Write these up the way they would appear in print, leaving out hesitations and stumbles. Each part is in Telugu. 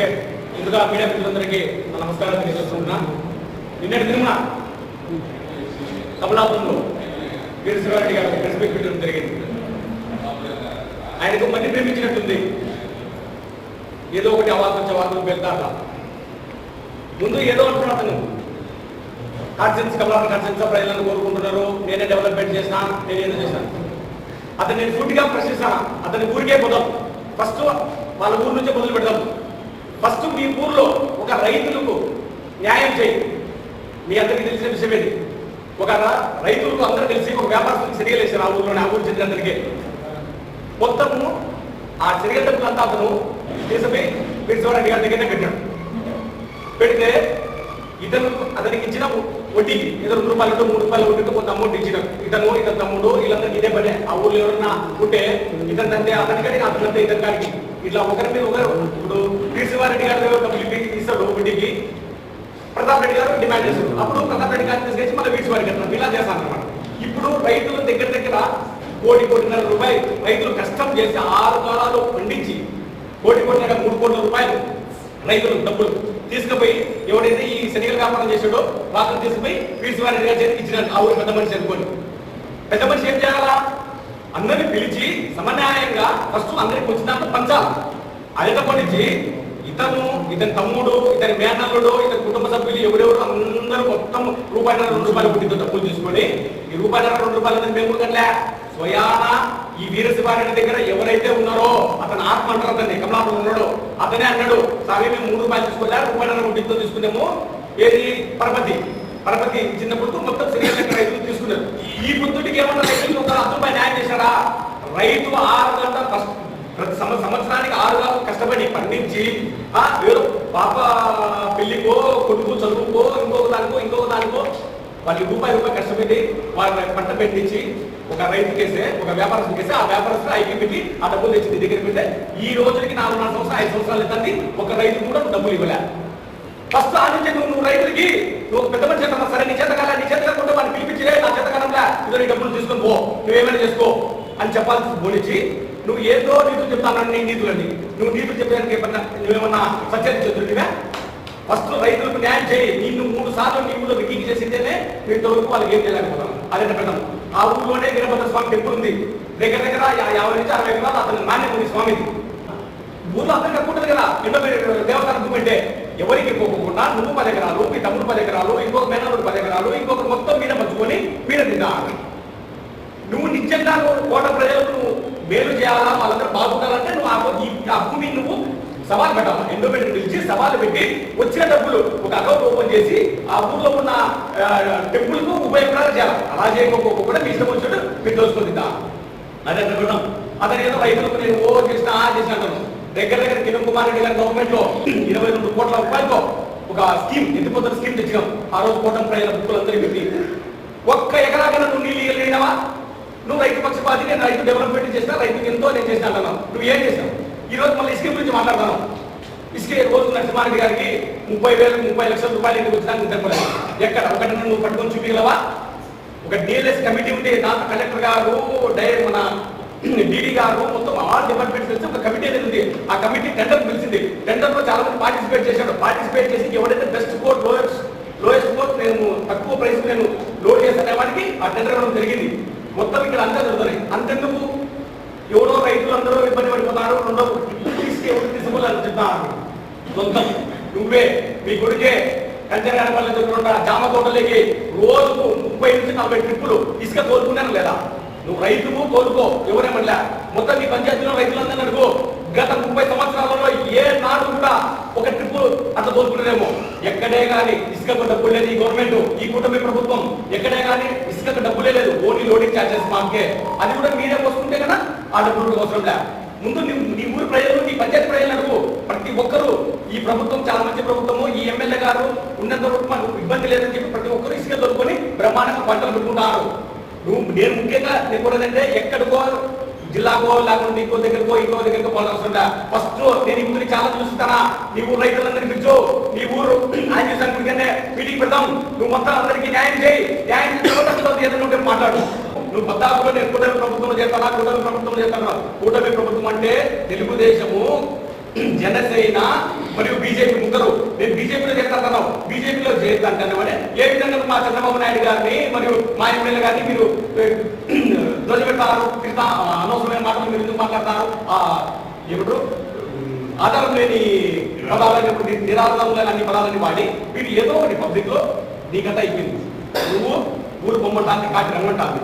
ఓకే, ముందుగా మీడియా మిత్రులందరికీ నమస్కారం తెలియజేస్తున్నా. నిన్నటి దిన కమలాపురంలో వీరశివారెడ్డి గారు ప్రెస్ మీట్ పెట్టడం జరిగింది. ఆయనకు మంది ప్రేమించినట్టుంది. ఏదో ఒకటి అవార్డు పెడతాట. ముందు ఏదో అంటున్నా అతను కాన్సెన్స్ కమలాపురం కాన్సెన్స్ ప్రజలను కోరుకుంటున్నారు, నేనే డెవలప్మెంట్ చేసినా, నేనేదో చేశాను. అతను నేను సూటిగా ప్రశ్నిస్తాను. అతని ఊరికే పోదాం, ఫస్ట్ వాళ్ళ ఊరు నుంచే మొదలు పెడదాం. ఫస్ట్ మీ ఊర్లో ఒక రైతులకు న్యాయం చేయి. మీ అందరికీ తెలిసిన విషయమేది. ఒక రైతులకు అందరూ తెలిసి ఒక వ్యాపారస్తులకు చర్యలు వేసారు. ఆ ఊర్లోనే, ఆ ఊరు చెందినందరికీ మొత్తము ఆ చర్య డబ్బులంతా అతను తీసుకుపోయి వీరశివారెడ్డి గారి దగ్గరనే పెట్టాడు. పెడితే అతనికి ఇచ్చిన వడ్డీకి ఏదో ₹2 ₹3 వడ్డీతో కొంత అమౌంట్ ఇచ్చిన ఇతని తమ్ముడు వీళ్ళందరికీ ఇదే పనే. ఆ ఊర్లో ఎవరన్నా ఉంటే ఇతనంటే అతనికని, అతనంటే ఇతని గారికి ఇట్లా ఒకరి మీద ఒకరు. ఇప్పుడు వీరశివారెడ్డి గారు డబ్బులు ఇస్తాడు వడ్డీకి, ప్రతాప్ రెడ్డి గారు డిమాండ్ చేస్తారు. అప్పుడు ప్రతాప్ రెడ్డి గారిని తీసుకొచ్చి మళ్ళీ వీరశివారెడ్డి గారు ఇలా చేస్తాను అనమాట. ఇప్పుడు రైతుల దగ్గర ₹1.5 రైతులు కష్టం చేసి 6 కాలాలు పండించి ₹1.5 3 కోట్ల రైతులు డబ్బులు తీసుకుపోయి ఎవడైతే ఈ శనిగల వ్యాపారం చేసాడో వాళ్ళని తీసుకుపోయి వీరశివారెడ్డి గారి చేతికి ఇచ్చినట్టు. ఆ ఊరు పెద్ద మనిషి అనుకోండి. పెద్ద మనిషి ఏం చేయాలా? అందరిని పిలిచి సమన్యాయంగా ఫస్ట్ అందరికి వచ్చినంత పంచాలి. అదే పండించి ఇతని తమ్ముడు, ఇతని మేనల్లుడు, ఇతని కుటుంబ సభ్యులు ఎవరెవరు అందరూ మొత్తం ₹1.5 వడ్డీతో డబ్బులు తీసుకొని ఈ ₹1.5 మేము కట్లే స్వయాన ఈ వీరశివారెడ్డి దగ్గర ఎవరైతే ఉన్నారో అతను ఆత్మ అంటారు, అతన్ని కమలాపురం ఉన్నాడు, అతనే అన్నాడు, సాగే మేము ₹3 తీసుకోలే, ₹1.5 వడ్డీతో తీసుకున్నాము. ఏది పరపతి చిన్నప్పుడు మొత్తం శరీరం రైతులు తీసుకున్నారు. ఈ బుద్ధుడికి ఏమన్నా రైతులకు ఒక ₹10 న్యాయం చేశారా? రైతు 6 గంటల ప్రతి సంవత్సరానికి 6 గంటలు కష్టపడి పండించి వేరు పాప పెళ్లికో, కొడుకు చదువుకో, ఇంకొక దానికో వాళ్ళు ₹1 కష్టపెట్టి వాళ్ళ పంట పెట్టించి ఒక రైతుకేసే, ఒక వ్యాపారస్తుకేసే, ఆ వ్యాపారస్తు ఐక్యం పెట్టి ఆ డబ్బులు తెచ్చి దగ్గర పెడితే ఈ రోజులకి 4 సంవత్సరాలు 5 సంవత్సరాలు అవుతుంది. ఒక రైతు కూడా డబ్బులు ఇవ్వలే. ఫస్ట్ ఆలోచించి నువ్వు రైతులకి నువ్వు పెద్ద మనిషి చేస్తావా? సరే, నీ చేత కాకుండా వాడిని పిలిపించలే, నా చేత కాలంలా ఇదో నీ డబ్బులు తీసుకొని పో, నువ్వేమైనా చేసుకో అని చెప్పాల్సి పోనిచ్చి నువ్వు ఏదో నీతులు చెప్తానని నీ నీతులని నువ్వు నీతులు చెప్పడానికి నువ్వేమన్నా సత్యాన్ని చెప్తుంటివా? ఫస్ట్ రైతులకు న్యాయం చేయి. నిన్ను 3 సార్లు నీ ఊళ్ళో రికీకి చేసిందేనే నేను ఇంతవరకు వాళ్ళకి ఏం చేయలేకపోతాను. అదే పెట్టాం. ఆ ఊళ్ళోనే వీరభద్ర స్వామి టెంపుల్ ఉంది. దగ్గర 50 నుంచి 60 ఎకరాలు అతని నాణ్యం ఉంది స్వామిది. ఊళ్ళో అందరికీ అనుకుంటుంది కదా, ఎన్నో దేవస్థానం అంటే ఎవరికి పోకుండా నువ్వు 10 ఎకరాలు, మీ తమ్ముడు 10 ఎకరాలు, ఇంకొక మేనల్లుడు 10 ఎకరాలు, ఇంకొక మొత్తం మీద పంచుకొని మీద తిన్నా. నువ్వు నిజంగా కోట ప్రజలకు నువ్వు మేలు చేయాలా, వాళ్ళందరూ బాగుండాలంటే నువ్వు ఆ భూమిని నువ్వు సవాల్ పెట్టాలి. ఎండోమెంట్ పిలిచి సవాలు పెట్టి వచ్చిన డబ్బులు ఒక అకౌంట్ ఓపెన్ చేసి ఆ ఊర్లో ఉన్న టెంపుల్ కు ఉపయోగకరాలు చేయాలి. అలా చేయకపోకుండా మీ ఇష్టం వచ్చినట్టు మీరు దోచుకుందా అదే అనుకున్నాం. అతను ఏదో రైతులకు నేను చేసినట్టు దగ్గర కిరణ్ కుమార్ రెడ్డి గారి గవర్నమెంట్ లో ₹22 కోట్ల ఒక స్కీమ్, ఎత్తిపోతున్న స్కీమ్ తెచ్చినాం. ఆ రోజు కోటం ప్రజల బుక్కులందరికీ పెట్టి ఒక్క ఎకరాకైనా నువ్వు నీళ్ళు ఇవ్వలేనావా? నువ్వు రైతు పక్షపాతి, నేను రైతు డెవలప్మెంట్ చేసినా, రైతుకి ఎంతో నేను చేసిన అంటున్నావు. నువ్వు ఏం చేసావు? ఈ రోజు మళ్ళీ ఇసుక గురించి మాట్లాడతాను. ఇసుక రోజు నరసింహారెడ్డి గారికి ₹30 లక్షల ఇంటికి వచ్చినా తెప్పలేదు. ఎక్కడ ఒకటి నువ్వు పట్టుకొని చూపించగలవా? ఒక డిఎల్ఎస్ కమిటీ ఉంటే దాంట్లో కలెక్టర్ గారు, మన డీడీ గారు, మొత్తం ఆల్ డిపార్ట్మెంట్స్ తెలిసి ఒక కమిటీ అనేది ఉంది. ఆ కమిటీ టెండర్ పిలిచింది. టెండర్ లో చాలా మంది పార్టిసిపేట్ చేశాడు. పార్టిసిపేట్ చేసి ఎవరైతే బెస్ట్ కోర్ట్, లోయెస్ట్ కోర్ట్ నేను తక్కువ ప్రైస్ నేను లోడ్ చేసిన వాటికి ఆ టెండర్ ఇవ్వడం జరిగింది. మొత్తం ఇక్కడ అంతా జరుగుతున్నాయి. అంతెందుకు ఎవరో రైతులు అందరూ ఇబ్బంది పడిపోతారు. ఎవరు తీసుకోవాలని చెప్తాను. సొంతం నువ్వే మీ గుడికే కంచరపల్లి దగ్గర జామ తోటలకి రోజుకు 30 నుంచి 40 ట్రిప్పులు ఇసుక తోలుకున్నాను లేదా? నువ్వు రైతుకు తోలుకో, ఎవరేమన్నా మొత్తం నీ పంచాయతీలో రైతులందరూ అడుగు. గత 30 సంవత్సరాలలో ఏ నాడు కూడా ఒక ట్రిప్పు అట్లా తోలుకున్నారేమో. ఎక్కడే కానీ ఇసుకకు డబ్బులు లేదు. ఈ గవర్నమెంట్, ఈ కూటమి ప్రభుత్వం ఎక్కడే కానీ ఇసుకకు డబ్బులే లేదు. ఓన్లీ లోడింగ్ ఛార్జెస్ మాకే. అది కూడా మీరే వస్తుంటే కదా ఆ డబ్బులు అవసరం లే. ముందు నీ ఊరు ప్రజలు, నీ పంచాయతీ ప్రజలు అడుగు. ప్రతి ఒక్కరు ఈ ప్రభుత్వం చాలా మంచి ప్రభుత్వము, ఈ ఎమ్మెల్యే గారు ఉన్నంత వరకు మనకు ఇబ్బంది లేదని చెప్పి ప్రతి ఒక్కరు ఇసుక తోలుకొని బ్రహ్మాండంగా పంటలు పెట్టుకుంటారు. నేను ముఖ్యంగా నేను ఎక్కడికో జిల్లాకో లేకుంటే ఇంకో దగ్గరకో పోవాల్సిన ఫస్ట్ నేను ఈ ఊరికి చాలా చూస్తానా. నీ ఊరు రైతులందరినీ పిలిచు, నీ ఊరు ఆయన సంఖ్యనే మీటింగ్ పెడతాం. నువ్వు మొత్తం అందరికీ న్యాయం చేయి. న్యాయం ఏదైనా మాట్లాడు. నువ్వు పద్దాకులో నేను కూటమి ప్రభుత్వం చేస్తానా, కూటమి ప్రభుత్వం అంటే తెలుగుదేశము, జనసేన మరియు బీజేపీ ముగ్గురు నేను బీజేపీలో చేస్తాను, బీజేపీలో చేస్తాను. ఏ విధంగా మా చంద్రబాబు నాయుడు గారిని మరియు మా ఎమ్మెల్యే గారిని మీరు ధ్వజపెడతారు, అనవసరమైన మాటలు మీరు ఎందుకు మాట్లాడతారు? ఏమిటో ఆధారం లేని పదాలని, నిరాధారం లేని అన్ని పదాలని వాడి మీరు ఏదో ఒకటి పబ్లిక్ లో నీకంతా అయిపోయింది. నువ్వు ఊరు బొమ్మటానికి కాటి రంగంటాన్ని,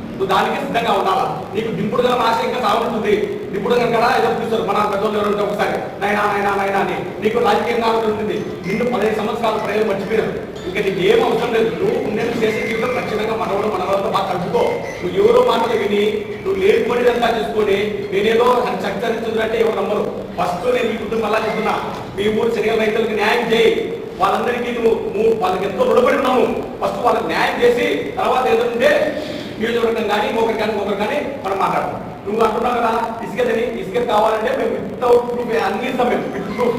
నువ్వు దానికి సిద్ధంగా ఉండాలా. నీకు దింపుడుగా ఆశ ఇంకా సాగుతుంది. దింపుడుగా కదా ఏదో చూస్తారు మన పెద్దోళ్ళు ఎవరంటే ఒకసారి నైనా నైనా నైనా అని నీకు రాజకీయంగా ఉంటుంది. నిన్ను 15 సంవత్సరాలు ప్రజలు మర్చిపోయారు. ఇంకా నీకు ఏం అవసరం లేదు. నువ్వు నేను చేసే జీవితం ఖచ్చితంగా మనవాళ్ళు మనవాళ్ళతో బాగా కలుపుకో. నువ్వు ఎవరో మాటలు విని నువ్వు లేకపోయినంతా చేసుకొని నేనేదో చర్చరిస్తుందంటే ఎవరు నమ్మరు. ఫస్ట్ నేను ఈ కుటుంబం అలా చెప్తున్నా, మీ ఊరు శనిగల రైతులకు న్యాయం చేయి. వాళ్ళందరికీ నువ్వు వాళ్ళకి ఎంతో రుణపడి ఉన్నాము. ఫస్ట్ వాళ్ళకి న్యాయం చేసి తర్వాత ఏదంటే నియోజకవర్గం కానీ ఒకరి కానీ మనం మాట్లాడతాం. నువ్వు అంటున్నావు కదా ఇసుక కావాలంటే మేము వితౌట్ ప్రూఫ్ అన్ని ఇస్తాం. మేము విత్ ప్రూఫ్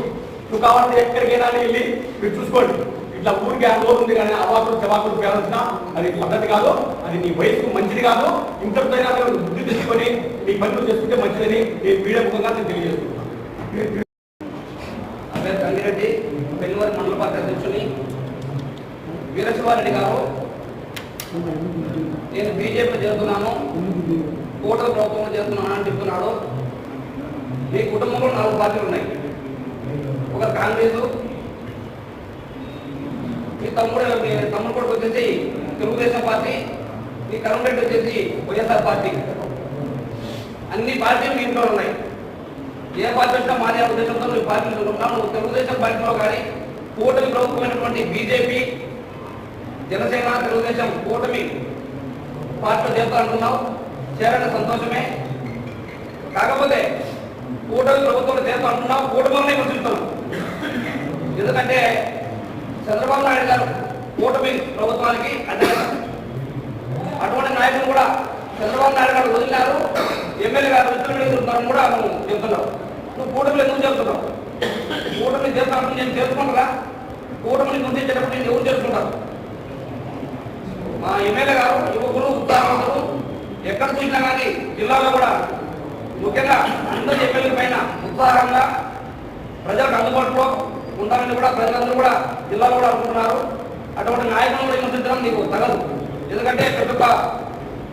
నువ్వు కావాలంటే ఎక్కడికైనా వెళ్ళి మీరు చూసుకోండి. ఇట్లా ఊరికి లోన్ ఉంది కానీ అవాకులు చవాకులు పేరాల్సిన అది పద్ధతి కాదు. అది నీ వయసుకు మంచిది కాదు. ఇంతటిపైనా బుద్ధి తెచ్చుకొని నీ పనులు చేసుకుంటే మంచిదని నేను మీడియా ముఖంగా నేను తెలియజేస్తున్నాను. రంగిరెడ్డి పెళ్లివారి మండల పార్టీ అధ్యక్షుని వీరశివారెడ్డి గారు నేను బీజేపీ చేస్తున్నాను, కూటమి ప్రభుత్వం చేస్తున్నాను అని చెప్తున్నాడు. మీ కుటుంబంలో 4 పార్టీలు ఉన్నాయి. ఒక కాంగ్రెస్, మీ తమ్ముడు కొడుకు వచ్చేసి తెలుగుదేశం పార్టీ, మీ కరుణ్ రెడ్డి వచ్చేసి వైఎస్ఆర్ పార్టీ. అన్ని పార్టీలు మీ ఇంట్లో ఉన్నాయి. ఏ పార్టీ వచ్చినా మాదే ఉద్దేశంతో నువ్వు పార్టీలు ఉంటావు. నువ్వు తెలుగుదేశం పార్టీలో కానీ కూటమి ప్రభుత్వమైనటువంటి బీజేపీ, జనసేన, తెలుగుదేశం కూటమి పార్టీలో చేస్తానంటున్నావు. చేరడం సంతోషమే. కాకపోతే కూటమి ప్రభుత్వంలో చేస్తా అంటున్నావు, కూటమిలోనే కూర్చుంటున్నావు. ఎందుకంటే చంద్రబాబు నాయుడు గారు కూటమి ప్రభుత్వానికి అటువంటి నాయకులు కూడా చంద్రబాబు నాయుడు గారు వదిలినారు. ఎమ్మెల్యే గారు విస్తృతున్నారని కూడా నువ్వు చెప్తున్నావు. నువ్వు కూటమిలో ఎందుకు చెప్తున్నావు? కూటమి చేస్తాను నేను చేసుకుంటారా? కూటమిని గుర్తించేటప్పుడు నేను ఎవరు చేసుకుంటారు? మా ఎమ్మెల్యే గారు యువకులు, ఉత్సాహవంతులు, ఎక్కడ చూసినా కానీ జిల్లాలో కూడా ముఖ్యంగా అందరి ఎమ్మెల్యే పైన ఉత్సాహంగా ప్రజలకు అందుబాటులో ఉండాలని కూడా ప్రజలందరూ కూడా జిల్లాలో కూడా అనుకుంటున్నారు. అటువంటి నాయకులను కూడా విమర్శించడం నీకు తగదు. ఎందుకంటే ప్రతి ఒక్క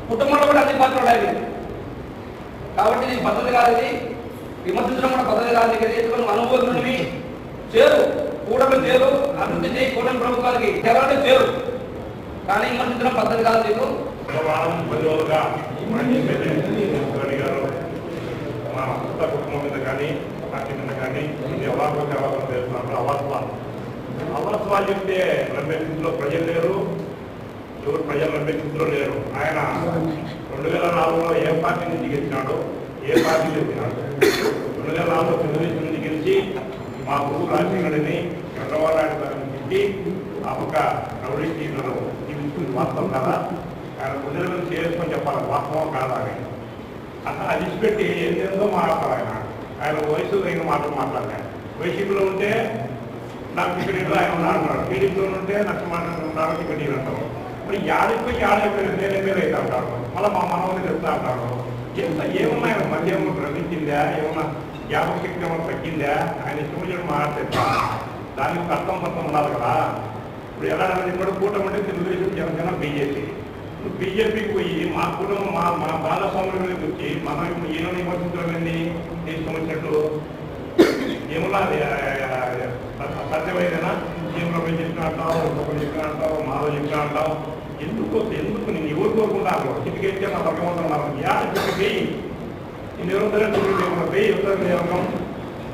కుటుంబంలో కూడా అన్ని పాత్రలు ఉన్నాయి. కాబట్టి ఇది పద్ధతి కాదు. ఇది విమర్శించడం కూడా పద్ధతి కాదు. ఎందుకంటే అనుభూతులని చేరు కూటమి చేరు అభివృద్ధి చేయి. కూటమి ప్రభుత్వానికి చేరాలంటే చేరు, కానీ విమర్శించడం పద్ధతి కాదు. నీకు మా కొత్త కుటుంబం మీద కానీ పార్టీ మీద కానీ అవార్డు చేస్తున్నారు. అవార్డు చెప్తే నమ్మే స్థితిలో ప్రజలు లేరు, ఎవరు ప్రజలు నమ్మే స్థితిలో లేరు. ఆయన 2004లో ఏ పార్టీ నుంచి గెలిచినాడు, ఏ పార్టీ గెలిచినాడు? 2004లో తెలుగుదేశం నుంచి గెలిచి మా గురువు రాజశేఖరుడిని చంద్రబాబు నాయుడు గారిని తిట్టి ఆ ఒక రౌడీ టీంలను జీవిస్తుంది. వాస్తవం కదా, ఆయన ప్రజల మీద చేసుకొని చెప్పాలి వాస్తవం కాదా అని. అట్లా అదిపెట్టి ఏంటో మాట్లాడతారు. ఆయన వయసు అయిన మాటలు మాట్లాడతారు. వైసీపీలో ఉంటే నాకు టికెట్ ఆయన ఉన్నాడు, టీడీపీలో ఉంటే నాకు మాట్లాడుతున్నారు టికెట్ అంటారు. మరి యాడైపోయి నేనే మీద అయితే అంటారు. మళ్ళీ మా మనవని చెప్తా అంటారు. ఏమన్నా ఆయన మధ్య ఏమన్నా గ్రహించిందా, ఏమన్నా జ్ఞాపకశక్తి ఏమన్నా తగ్గిందా? ఆయన ఇష్టం మాట్లాడతా దానికి అర్థం పర్థం ఉండాలి కదా. ఇప్పుడు ఎలా ఇప్పుడు కూటమి అంటే తెలుగుదేశం, జనసేన, బీజేపీ. ఇప్పుడు బీజేపీకి పోయి మా కుటుంబం మా భాగస్వాముల మీదకి వచ్చి మనం ఇప్పుడు ఏమైనా విమర్శించడండి తీసుకొచ్చినట్టు ఏమన్నా సత్యమైనా ఏమన్నా చెప్పిన అంటావు, ఇంకొకరు చెప్పిన అంటావు, మాలో చెప్పిన అంటావు. ఎందుకు నేను ఎవరు కోరుకుంటాను? చిటికెత్తే మా భగవంతున్నారు యాడికి నేను ఎవరుంటారని ఏమన్నా పోయి ఎవరు వర్గం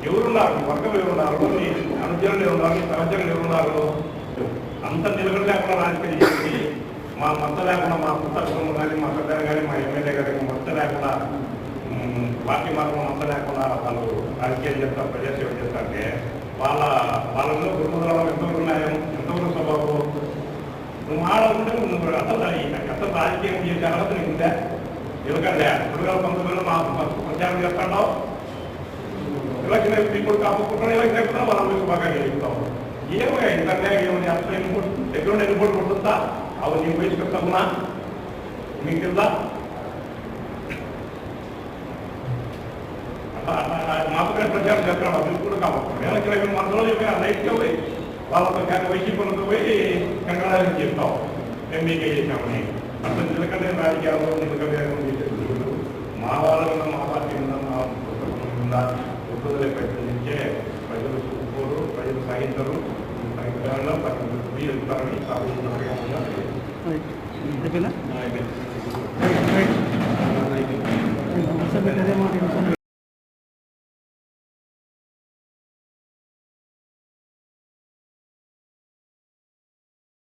ఎవరున్నారు, వర్గం ఎవరున్నారు, నీ అనుచరులు ఎవరున్నారు, నీ సహచరులు ఎవరున్నారు? అంత నిలబడి లేకుండా రాజకీయం చేసి మా మత లేకుండా మా పుస్తకం కానీ మా పెద్ద కానీ మా ఎమ్మెల్యే గారికి మత లేకుండా పార్టీ మార్గం మత లేకుండా వాళ్ళు రాజకీయాలు చేస్తారు, ప్రజాసేవ చేస్తారంటే వాళ్ళలో గురుముద్రాలు ఎంతవరకు న్యాయం, ఎంతవరకు స్వభావం? నువ్వు మాట్లాడుకుంటే నువ్వు అసలు రాజకీయం చేసే అర్హత నీకు ఉందా? ఎందుకంటే 2019లో మా ప్రచారం చేస్తాడో ఎలక్షన్ ఇప్పుడు కాకుండా ఎలక్షన్ అయిపోతా వాళ్ళకి బాగా గెలుస్తాం. ఏమో ఇంతనే ఏమని అసలు ఎక్కడ ఎన్నిపోటు కొడుతుందా? అవి నీ వయసు పెడతాకున్నా మీకు తెలుదా? మాత్రమే ప్రచారం చేస్తున్నాడు అభివృద్ధి కూడా కావచ్చు వేలకి 20 మందిలో చెప్పిన లైట్గా పోయి వాళ్ళతో కానీ వైసీపీలతో పోయి కంగారాలు చెప్తాం ఎంబీకే చేశామని అసలు నిలకడే రాజకీయాల్లో నిలకడే చేసేది మా వాళ్ళు మా పార్టీ ఉందా మా ప్రభుత్వం ఉందా ఒప్పుదలే ప్రయత్నించే ప్రజలు ఒప్పుకోరు ప్రజలు సహించరు సహించడంలో మీరు ఇస్తారని అయిపోయిందా?